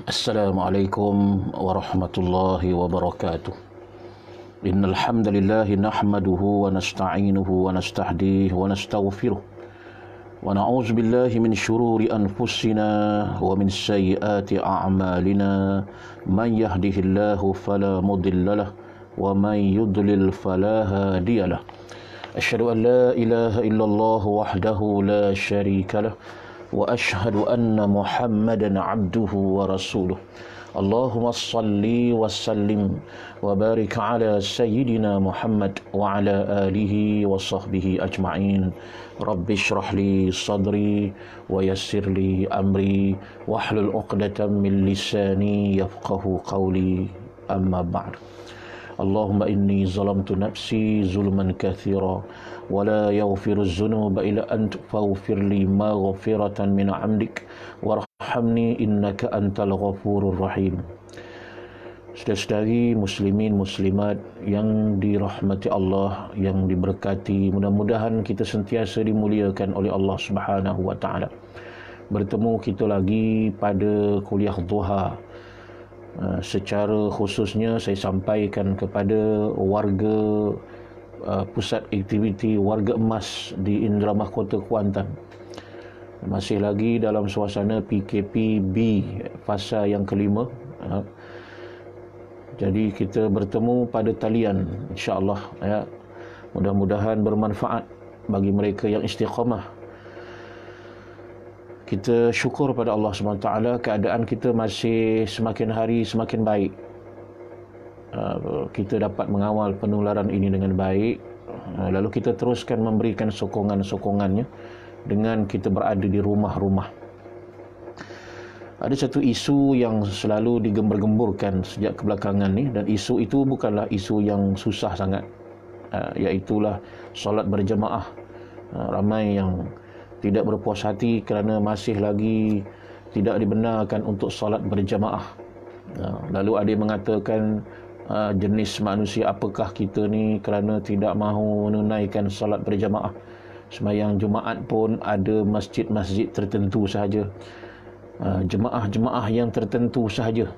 Assalamualaikum warahmatullahi wabarakatuh. Innal hamdalillah nahmaduhu wa nasta'inuhu wa nastahdihi wa nastaghfiruh. Wa na'udzu billahi min shururi anfusina wa min sayyiati a'malina. Man yahdihillahu fala mudilla lahu wa man yudlil fala hadiya lahu. Asyhadu an la ilaha illallah wahdahu la syarika lahu wa asyhadu anna Muhammadan abduhu wa rasuluh. Allahumma salli wa sallim wa barik ala sayyidina Muhammad wa ala alihi wa sahbihi ajma'in. Rabbi shrah li sadri wa yassir li amri wahlul 'uqdatam min lisani yafqahu qawli. Amma ba'd. Allahumma inni zalamtu nafsi zulman kathira wa la yaghfiru dzunuba illa anta faghfir li maghfiratan min 'indik warhamni innaka antal ghafurur rahim. Saudara-saudari muslimin muslimat yang dirahmati Allah, yang diberkati, mudah-mudahan kita sentiasa dimuliakan oleh Allah Subhanahu wa taala. Bertemu kita lagi pada kuliah duha. Secara khususnya saya sampaikan kepada warga pusat aktiviti warga emas di Indra Mahkota Kuantan. Masih lagi dalam suasana PKPB fasa yang kelima. Jadi kita bertemu pada talian, insya-Allah ya. Mudah-mudahan bermanfaat bagi mereka yang istiqamah. Kita syukur pada Allah SWT, keadaan kita masih semakin hari semakin baik. Kita dapat mengawal penularan ini dengan baik. Lalu kita teruskan memberikan sokongan-sokongannya dengan kita berada di rumah-rumah. Ada satu isu yang selalu digembar-gemburkan sejak kebelakangan ni, dan isu itu bukanlah isu yang susah sangat, iaitulah solat berjemaah. Ramai yang tidak berpuas hati kerana masih lagi tidak dibenarkan untuk solat berjemaah. Lalu ada yang mengatakan, jenis manusia apakah kita ni kerana tidak mahu menunaikan solat berjemaah. Sembahyang Jumaat pun ada masjid-masjid tertentu sahaja, jemaah-jemaah yang tertentu sahaja.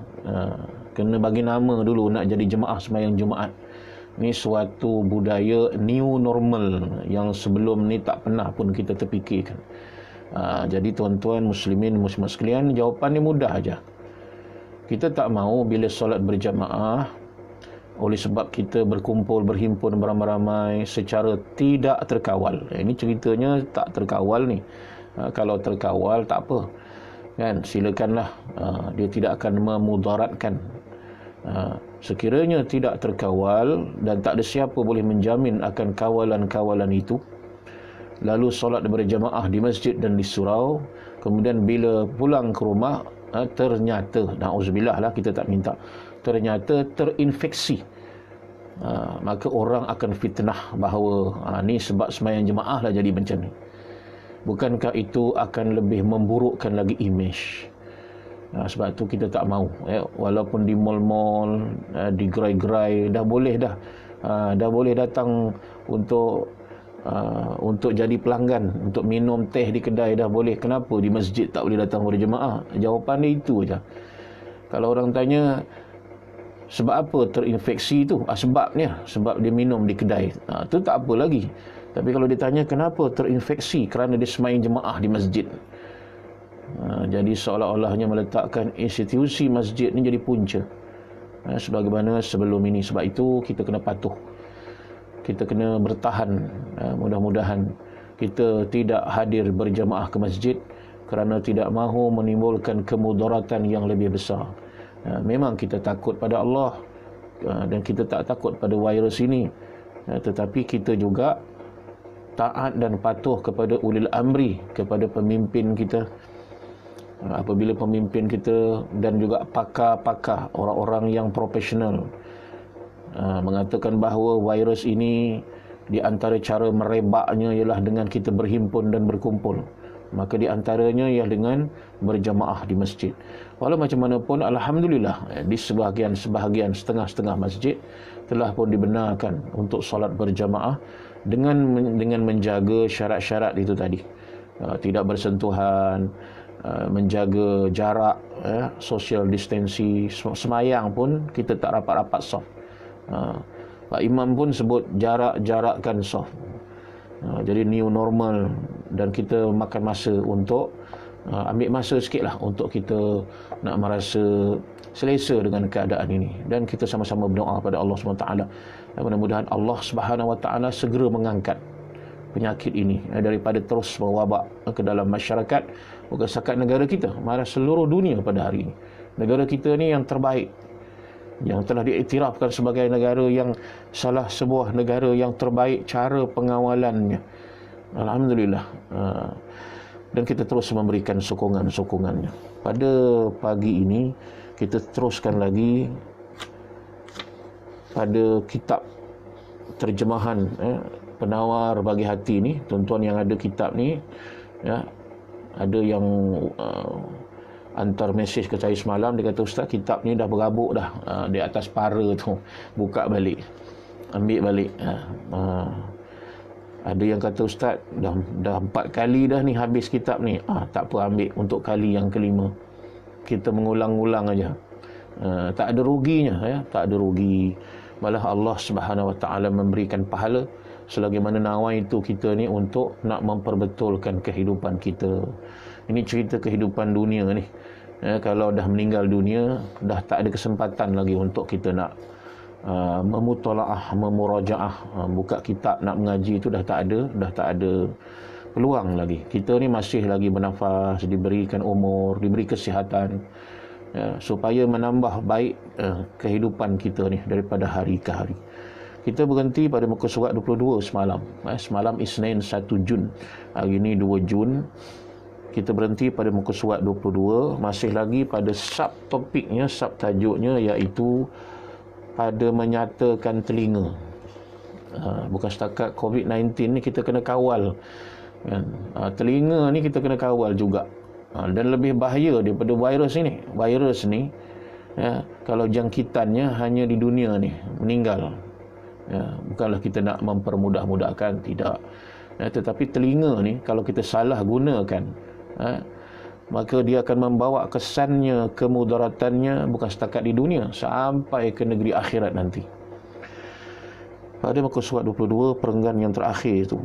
Kena bagi nama dulu nak jadi jemaah sembahyang Jumaat. Ini suatu budaya new normal yang sebelum ni tak pernah pun kita terfikirkan. Jadi tuan-tuan muslimin muslimat sekalian, jawapan ni mudah aja. Kita tak mahu bila solat berjamaah oleh sebab kita berkumpul berhimpun beramai-ramai secara tidak terkawal. Ini ceritanya tak terkawal ni. Kalau terkawal tak apa, kan, silakanlah. Dia tidak akan memudaratkan. Sekiranya tidak terkawal dan tak ada siapa boleh menjamin akan kawalan-kawalan itu, lalu solat berjamaah di masjid dan di surau, kemudian bila pulang ke rumah ternyata, na'udzubillah lah, kita tak minta, ternyata terinfeksi, maka orang akan fitnah bahawa ni sebab sembahyang jemaah lah jadi macam ni. Bukankah itu akan lebih memburukkan lagi imej? Sebab tu kita tak mahu, walaupun di mall-mall, di gerai-gerai dah boleh datang untuk jadi pelanggan, untuk minum teh di kedai dah boleh. Kenapa di masjid tak boleh datang berjemaah? Jawapan dia itu aja. Kalau orang tanya sebab apa terinfeksi tu, sebabnya sebab dia minum di kedai, tu tak apa lagi. Tapi kalau ditanya kenapa terinfeksi, kerana dia sembahyang jemaah di masjid. Jadi seolah-olahnya meletakkan institusi masjid ni jadi punca, sebagaimana sebelum ini. Sebab itu kita kena patuh, kita kena bertahan. Mudah-mudahan kita tidak hadir berjamaah ke masjid kerana tidak mahu menimbulkan kemudaratan yang lebih besar. Memang kita takut pada Allah, dan kita tak takut pada virus ini, tetapi kita juga taat dan patuh kepada ulil amri, kepada pemimpin kita. Apabila pemimpin kita dan juga pakar-pakar, orang-orang yang profesional, mengatakan bahawa virus ini di antara cara merebaknya ialah dengan kita berhimpun dan berkumpul, maka di antaranya ialah dengan berjamaah di masjid. Walau macam mana pun, alhamdulillah, di sebahagian setengah-setengah masjid telah pun dibenarkan untuk solat berjamaah dengan menjaga syarat-syarat itu tadi. Tidak bersentuhan, menjaga jarak, social distancing. Semayang pun kita tak rapat-rapat saf. Pak Imam pun sebut jarakkan saf. Jadi new normal, dan kita makan masa untuk ambil masa sikit lah untuk kita nak merasa selesa dengan keadaan ini, dan kita sama-sama berdoa pada Allah SWT. Mudah-mudahan Allah SWT segera mengangkat penyakit ini daripada terus berwabak ke dalam masyarakat, bukan setakat negara kita, malah seluruh dunia pada hari ini. Negara kita ni yang terbaik, yang telah diiktirafkan sebagai negara yang salah sebuah negara yang terbaik cara pengawalannya. Alhamdulillah. Dan kita terus memberikan sokongannya. Pada pagi ini kita teruskan lagi pada kitab terjemahan penawar bagi hati ni. Tuan-tuan yang ada kitab ni, ada yang hantar mesej ke saya semalam, dia kata, Ustaz, kitab ni dah berabuk dah di atas para tu, buka balik, ambil balik. Ada yang kata, Ustaz, dah 4 kali dah ni habis kitab ni. Tak apa, ambil untuk kali yang kelima. Kita mengulang-ulang aja. Tak ada ruginya, tak ada rugi. Malah Allah Subhanahu Wa Taala memberikan pahala selagi mana nawai itu kita ni untuk nak memperbetulkan kehidupan kita. Ini cerita kehidupan dunia ni. Kalau dah meninggal dunia, dah tak ada kesempatan lagi untuk kita nak memutalaah, memurajaah, buka kitab nak mengaji, itu dah tak ada peluang lagi. Kita ni masih lagi bernafas, diberikan umur, diberi kesihatan, supaya menambah baik kehidupan kita ni daripada hari ke hari. Kita berhenti pada muka surat 22 semalam. Semalam Isnin 1 Jun, hari ini 2 Jun. Kita berhenti pada muka surat 22, masih lagi pada subtopiknya, subtajuknya, iaitu pada menyatakan telinga. Bukan setakat COVID-19 ni kita kena kawal, kan? Telinga ni kita kena kawal juga. Dan lebih bahaya daripada virus ini. Virus ni, kalau jangkitannya hanya di dunia ni, meninggal. Bukanlah kita nak mempermudah-mudahkan, tidak. Tetapi telinga ni kalau kita salah gunakan, maka dia akan membawa kesannya, kemudaratannya bukan setakat di dunia, sampai ke negeri akhirat nanti. Pada muka surat 22, perenggan yang terakhir itu,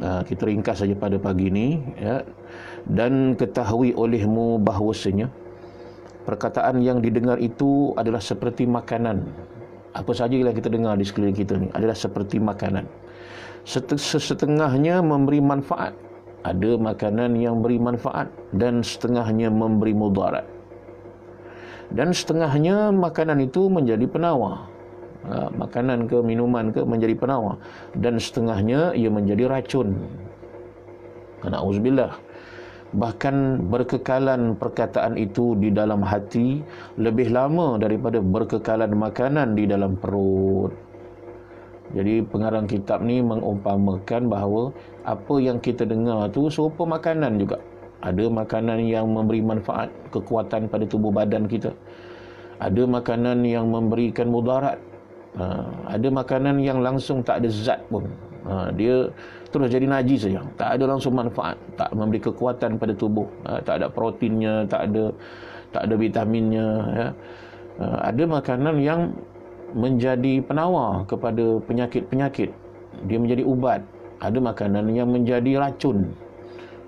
kita ringkas saja pada pagi ini, dan ketahui olehmu bahawasanya perkataan yang didengar itu adalah seperti makanan. Apa saja yang kita dengar di sekeliling kita ni adalah seperti makanan. Setengahnya memberi manfaat. Ada makanan yang beri manfaat, dan setengahnya memberi mudarat. Dan setengahnya makanan itu menjadi penawar. Makanan ke minuman ke menjadi penawar, dan setengahnya ia menjadi racun. Na'udzubillah. Bahkan berkekalan perkataan itu di dalam hati lebih lama daripada berkekalan makanan di dalam perut. Jadi pengarang kitab ni mengumpamakan bahawa apa yang kita dengar tu serupa makanan juga. Ada makanan yang memberi manfaat, kekuatan pada tubuh badan kita. Ada makanan yang memberikan mudarat. Ada makanan yang langsung tak ada zat pun. Dia terus jadi najis saja. Tak ada langsung manfaat, tak memberi kekuatan pada tubuh. Tak ada proteinnya, tak ada vitaminnya. Ada makanan yang menjadi penawar kepada penyakit-penyakit. Dia menjadi ubat. Ada makanan yang menjadi racun.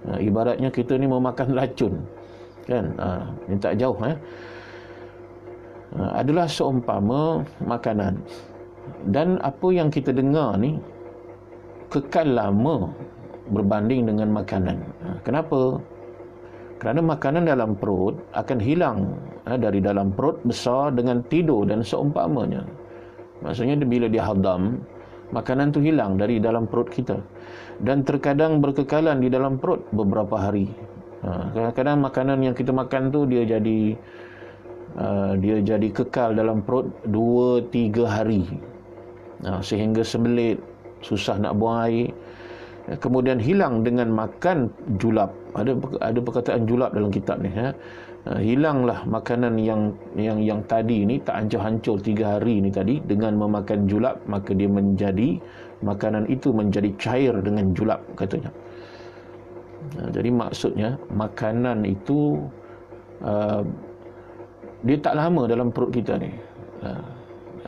Ibaratnya kita ni memakan racun, kan? Ini tak jauh. Adalah seumpama makanan. Dan apa yang kita dengar ni kekal lama berbanding dengan makanan. Kenapa? Kerana makanan dalam perut akan hilang dari dalam perut besar dengan tidur dan seumpamanya. Maksudnya bila dia hadam, makanan tu hilang dari dalam perut kita, dan terkadang berkekalan di dalam perut beberapa hari. Kadang-kadang makanan yang kita makan tu dia jadi kekal dalam perut 2-3 hari, sehingga sembelit, susah nak buang air. Kemudian hilang dengan makan julap. Ada perkataan julap dalam kitab ni. Hilanglah makanan yang tadi ni, tak hancur-hancur 3 hari ni tadi, dengan memakan julap, maka dia menjadi, makanan itu menjadi cair dengan julap, katanya. Jadi maksudnya makanan itu dia tak lama dalam perut kita ni.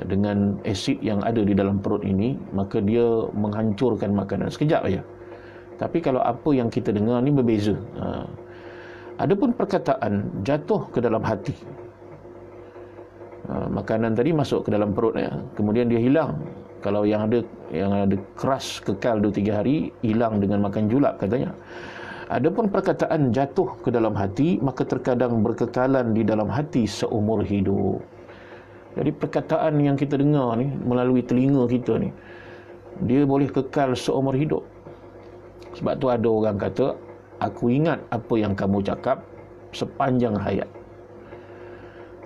Dengan asid yang ada di dalam perut ini, maka dia menghancurkan makanan sekejap aja. Tapi kalau apa yang kita dengar ni berbeza. Adapun perkataan jatuh ke dalam hati. Makanan tadi masuk ke dalam perut ya, kemudian dia hilang. Kalau yang ada keras kekal 2-3 hari, hilang dengan makan julap katanya. Adapun perkataan jatuh ke dalam hati, maka terkadang berkekalan di dalam hati seumur hidup. Jadi perkataan yang kita dengar ni melalui telinga kita ni, dia boleh kekal seumur hidup. Sebab tu ada orang kata, aku ingat apa yang kamu cakap sepanjang hayat.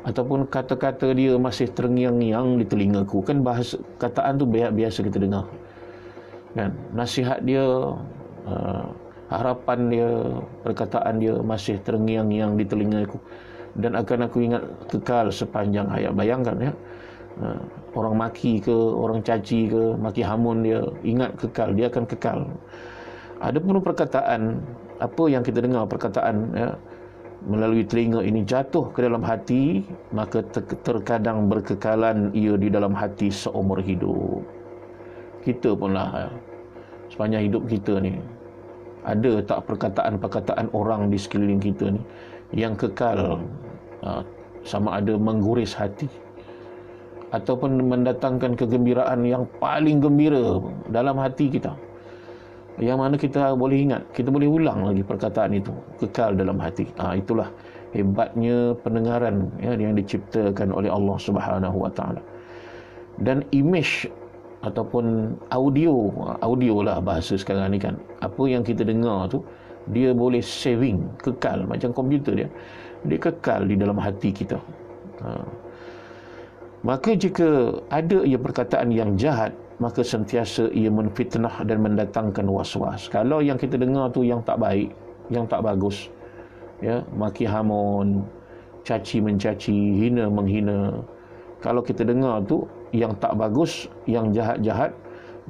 Ataupun kata-kata dia masih terngiang-ngiang di telingaku. Kan bahasa kataan tu biasa kita dengar. Dan nasihat dia, harapan dia, perkataan dia masih terngiang-ngiang di telingaku. Dan akan aku ingat kekal sepanjang hayat. Bayangkan ya, orang maki ke, orang caci ke, maki hamun dia, ingat kekal, dia akan kekal. Adapun perkataan, apa yang kita dengar perkataan ya, melalui telinga ini jatuh ke dalam hati, maka terkadang berkekalan ia di dalam hati seumur hidup. Kita punlah sepanjang hidup kita ni, ada tak perkataan-perkataan orang di sekeliling kita ni yang kekal, sama ada mengguris hati ataupun mendatangkan kegembiraan yang paling gembira dalam hati kita, yang mana kita boleh ingat, kita boleh ulang lagi perkataan itu, kekal dalam hati. Itulah hebatnya pendengaran ya, yang diciptakan oleh Allah Subhanahu Wa Taala. Dan image ataupun audio lah bahasa sekarang ni kan, apa yang kita dengar tu dia boleh saving, kekal macam komputer dia kekal di dalam hati kita. Maka jika ada ia perkataan yang jahat, maka sentiasa ia menfitnah dan mendatangkan was-was. Kalau yang kita dengar tu yang tak baik, yang tak bagus, ya, maki hamun, caci mencaci, hina menghina, kalau kita dengar tu yang tak bagus, yang jahat-jahat,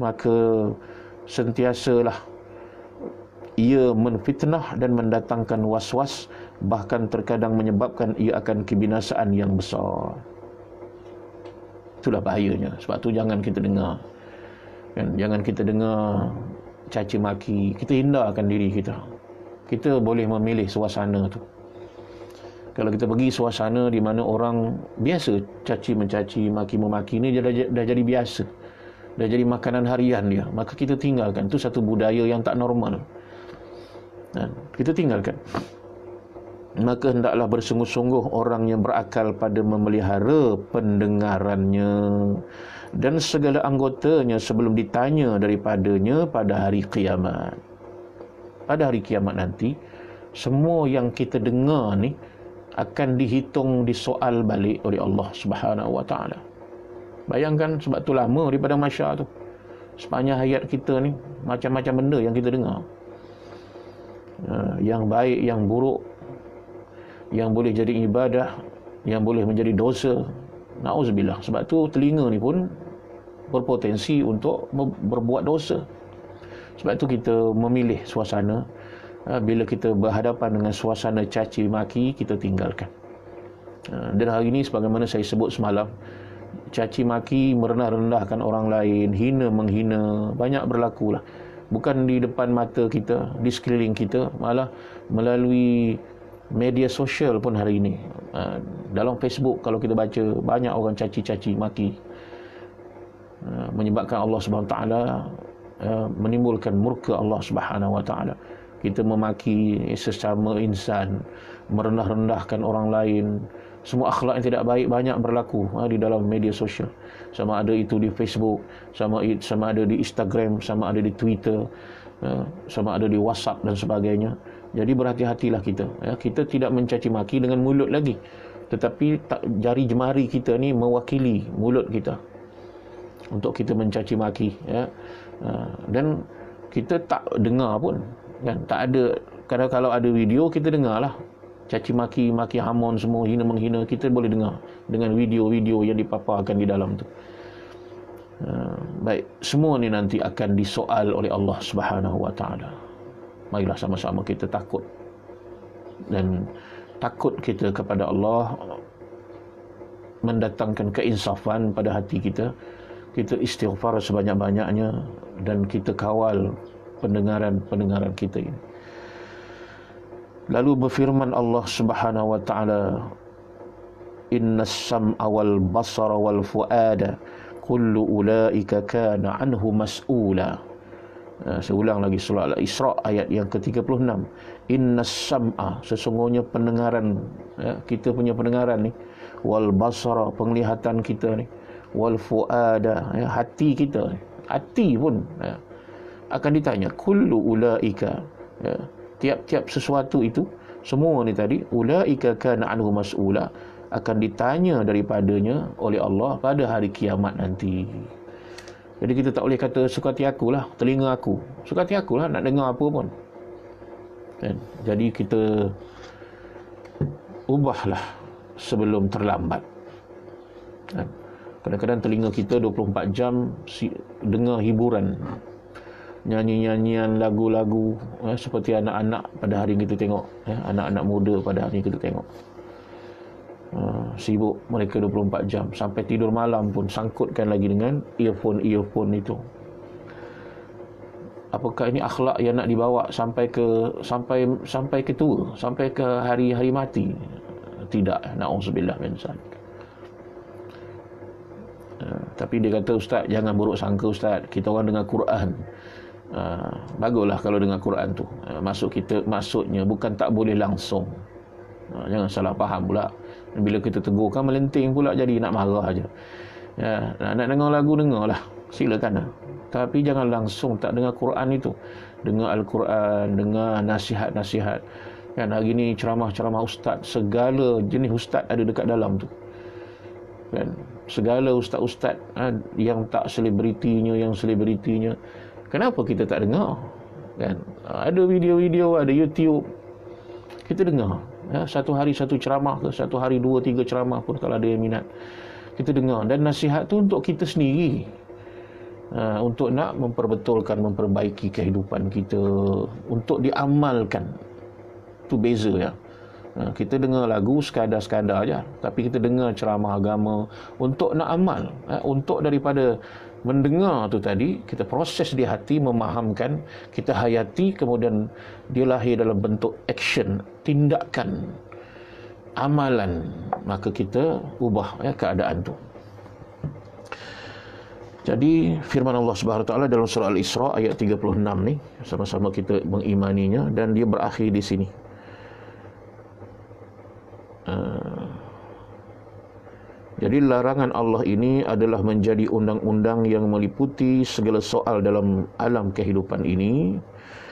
maka sentiasalah ia menfitnah dan mendatangkan was-was, bahkan terkadang menyebabkan ia akan kebinasaan yang besar. Itulah bahayanya. Sebab tu jangan kita dengar kan? Jangan kita dengar caci maki. Kita hindarkan diri kita. Kita boleh memilih suasana tu. Kalau kita pergi suasana di mana orang biasa caci mencaci, maki memaki, ni dah jadi biasa, dah jadi makanan harian dia, maka kita tinggalkan. Itu satu budaya yang tak normal. Kita tinggalkan. Maka hendaklah bersungguh-sungguh orang yang berakal pada memelihara pendengarannya dan segala anggotanya sebelum ditanya daripadanya pada hari kiamat. Pada hari kiamat nanti, semua yang kita dengar ni akan dihitung, disoal balik oleh Allah Subhanahu Wa Taala. Bayangkan, sebab tu lama daripada mahsyar tu. Sepanjang hayat kita ni, macam-macam benda yang kita dengar. Yang baik, yang buruk, yang boleh jadi ibadah, yang boleh menjadi dosa. Na'udzubillah. Sebab tu telinga ni pun berpotensi untuk berbuat dosa. Sebab tu kita memilih suasana. Bila kita berhadapan dengan suasana caci maki, kita tinggalkan. Dan hari ini sebagaimana saya sebut semalam, caci maki, merendah-rendahkan orang lain, hina menghina, banyak berlaku lah. Bukan di depan mata kita, di sekeliling kita, malah melalui media sosial pun hari ini. Dalam Facebook kalau kita baca, banyak orang caci-caci maki, menyebabkan Allah Subhanahu Wa Taala, menimbulkan murka Allah Subhanahu Wa Taala. Kita memaki sesama insan, merendah-rendahkan orang lain, semua akhlak yang tidak baik banyak berlaku di dalam media sosial. Sama ada itu di Facebook, sama ada di Instagram, sama ada di Twitter, sama ada di WhatsApp dan sebagainya. Jadi berhati-hatilah kita. Kita tidak mencaci maki dengan mulut lagi, tetapi jari jemari kita ni mewakili mulut kita untuk kita mencaci maki. Dan kita tak dengar pun, kan? Tak ada. Kalau ada video, kita dengarlah. Caci maki, maki hamun semua, hina menghina, kita boleh dengar dengan video-video yang dipaparkan di dalam tu. Baik, semua ni nanti akan disoal oleh Allah Subhanahu Wa Taala. Marilah sama-sama kita takut, dan takut kita kepada Allah mendatangkan keinsafan pada hati kita. Kita istighfar sebanyak-banyaknya, dan kita kawal pendengaran kita ini. Lalu berfirman Allah Subhanahu wa taala, innas sam'a wal basara wal fuada kullu ulaika kana anhu mas'ula. Saya ulang lagi surah Al-Isra ayat yang ke-36. Innas sam'a, sesungguhnya pendengaran, kita punya pendengaran ni, wal basara, penglihatan kita ni, wal fuada, hati kita, hati pun akan ditanya. Kullu ulaika, tiap-tiap sesuatu itu, semua ni tadi, ulaika kana anhu mas'ula, akan ditanya daripadanya oleh Allah pada hari kiamat nanti. Jadi kita tak boleh kata suka hati aku lah, telinga aku, suka hati aku lah nak dengar apa pun, kan? Jadi kita ubahlah sebelum terlambat, kan? Kadang-kadang telinga kita 24 jam dengar hiburan, nyanyi-nyanyian lagu-lagu, seperti anak-anak pada hari kita tengok, anak-anak muda pada hari kita tengok, sibuk mereka 24 jam, sampai tidur malam pun sangkutkan lagi dengan earphone itu. Apakah ini akhlak yang nak dibawa sampai ke tua, sampai ke hari mati? Tidak, na'udzubillah min zalik. Tapi dia kata, ustaz, jangan buruk sangka ustaz, kita orang dengar Quran. Baguslah kalau dengar Quran tu. Maksudnya bukan tak boleh langsung. Jangan salah faham pula. Bila kita tegur kan melenting pula, jadi nak marah aja. Nak dengar lagu, dengarlah, silakan. Tapi jangan langsung tak dengar Quran itu. Dengar Al-Quran, dengar nasihat-nasihat. Kan hari ni ceramah-ceramah ustaz, segala jenis ustaz ada dekat dalam tu. Kan, segala ustaz-ustaz yang tak selebritinya, yang selebritinya. Kenapa kita tak dengar? Kan, ada video-video, ada YouTube, kita dengar. Satu hari satu ceramah ke, satu hari 2-3 ceramah pun kalau ada yang minat, kita dengar. Dan nasihat tu untuk kita sendiri, untuk nak memperbetulkan, memperbaiki kehidupan kita, untuk diamalkan. Tu beza ya. Kita dengar lagu sekadar-sekadar aja, tapi kita dengar ceramah agama untuk nak amal, untuk daripada mendengar tu tadi, kita proses di hati, memahamkan, kita hayati, kemudian dia lahir dalam bentuk action, tindakan, amalan, maka kita ubah keadaan tu. Jadi firman Allah Subhanahu Wa Taala dalam surah Al-Isra ayat 36 ni, sama-sama kita mengimaninya, dan dia berakhir di sini. Jadi larangan Allah ini adalah menjadi undang-undang yang meliputi segala soal dalam alam kehidupan ini.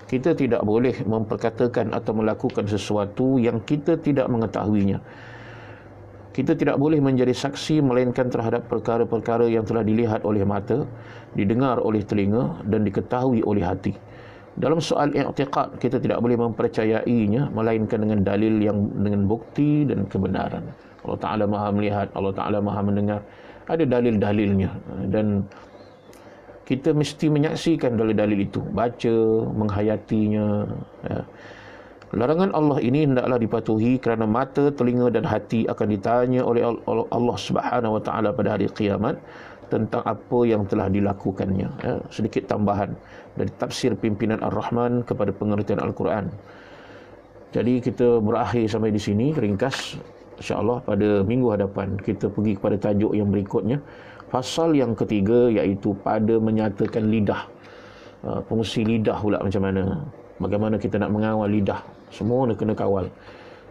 Kita tidak boleh memperkatakan atau melakukan sesuatu yang kita tidak mengetahuinya. Kita tidak boleh menjadi saksi melainkan terhadap perkara-perkara yang telah dilihat oleh mata, didengar oleh telinga, dan diketahui oleh hati. Dalam soal i'tiqad, kita tidak boleh mempercayainya melainkan dengan dalil yang dengan bukti dan kebenaran. Allah Ta'ala maha melihat, Allah Ta'ala maha mendengar, ada dalil-dalilnya, dan kita mesti menyaksikan dalil-dalil itu, baca, menghayatinya. Larangan Allah ini hendaklah dipatuhi kerana mata, telinga dan hati akan ditanya oleh Allah Subhanahu Wa Ta'ala pada hari kiamat tentang apa yang telah dilakukannya. Sedikit tambahan dari tafsir pimpinan Ar-Rahman kepada pengertian Al-Quran. Jadi kita berakhir sampai di sini, ringkas. InsyaAllah pada minggu hadapan kita pergi kepada tajuk yang berikutnya, fasal yang ketiga, iaitu pada menyatakan lidah. Fungsi lidah pula macam mana, bagaimana kita nak mengawal lidah. Semua kena kawal.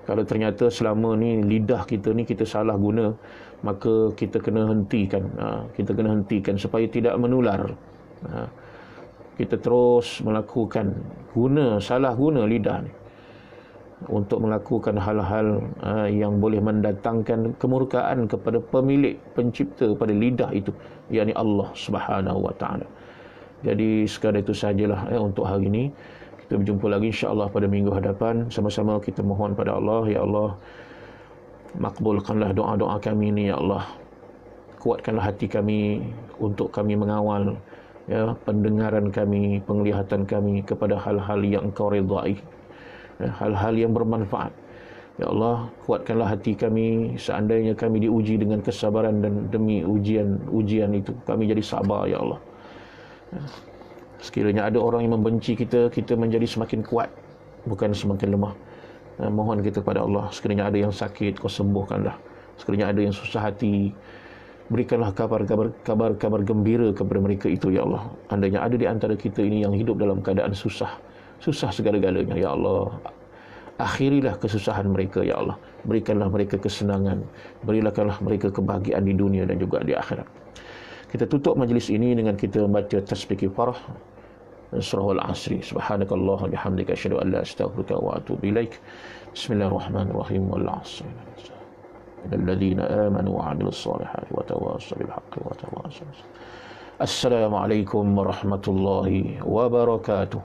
Kalau ternyata selama ni lidah kita ni kita salah guna, maka kita kena hentikan. Kita kena hentikan supaya tidak menular. Kita terus melakukan salah guna lidah ni untuk melakukan hal-hal yang boleh mendatangkan kemurkaan kepada pemilik, pencipta pada lidah itu, yakni Allah Subhanahu Wa Ta'ala. Jadi sekadar itu sajalah untuk hari ini. Kita berjumpa lagi insya-Allah pada minggu hadapan. Sama-sama kita mohon pada Allah, ya Allah, makbulkanlah doa-doa kami ini, ya Allah. Kuatkanlah hati kami untuk kami mengawal ya, pendengaran kami, penglihatan kami kepada hal-hal yang Engkau redai, ya, hal-hal yang bermanfaat. Ya Allah, kuatkanlah hati kami seandainya kami diuji dengan kesabaran, dan demi ujian itu kami jadi sabar ya Allah. Sekiranya ada orang yang membenci kita, kita menjadi semakin kuat, bukan semakin lemah. Mohon kita kepada Allah, sekiranya ada yang sakit, Kau sembuhkanlah. Sekiranya ada yang susah hati, berikanlah kabar gembira kepada mereka itu ya Allah. Andainya ada di antara kita ini yang hidup dalam keadaan susah segala-galanya ya Allah, akhirilah kesusahan mereka ya Allah. Berikanlah mereka kesenangan, berikanlah mereka kebahagiaan di dunia dan juga di akhirat. Kita tutup majlis ini dengan kita membaca tasbih kifarah surah Al-Asri. Subhanakallah bihamdika asyhadu an la astaghfiruka wa atubu ilaik. Bismillahirrahmanirrahim. Wal 'asri. الذين آمنوا وعملوا الصالحات وتواصوا بالحق وتواصوا. السلام عليكم ورحمة الله وبركاته.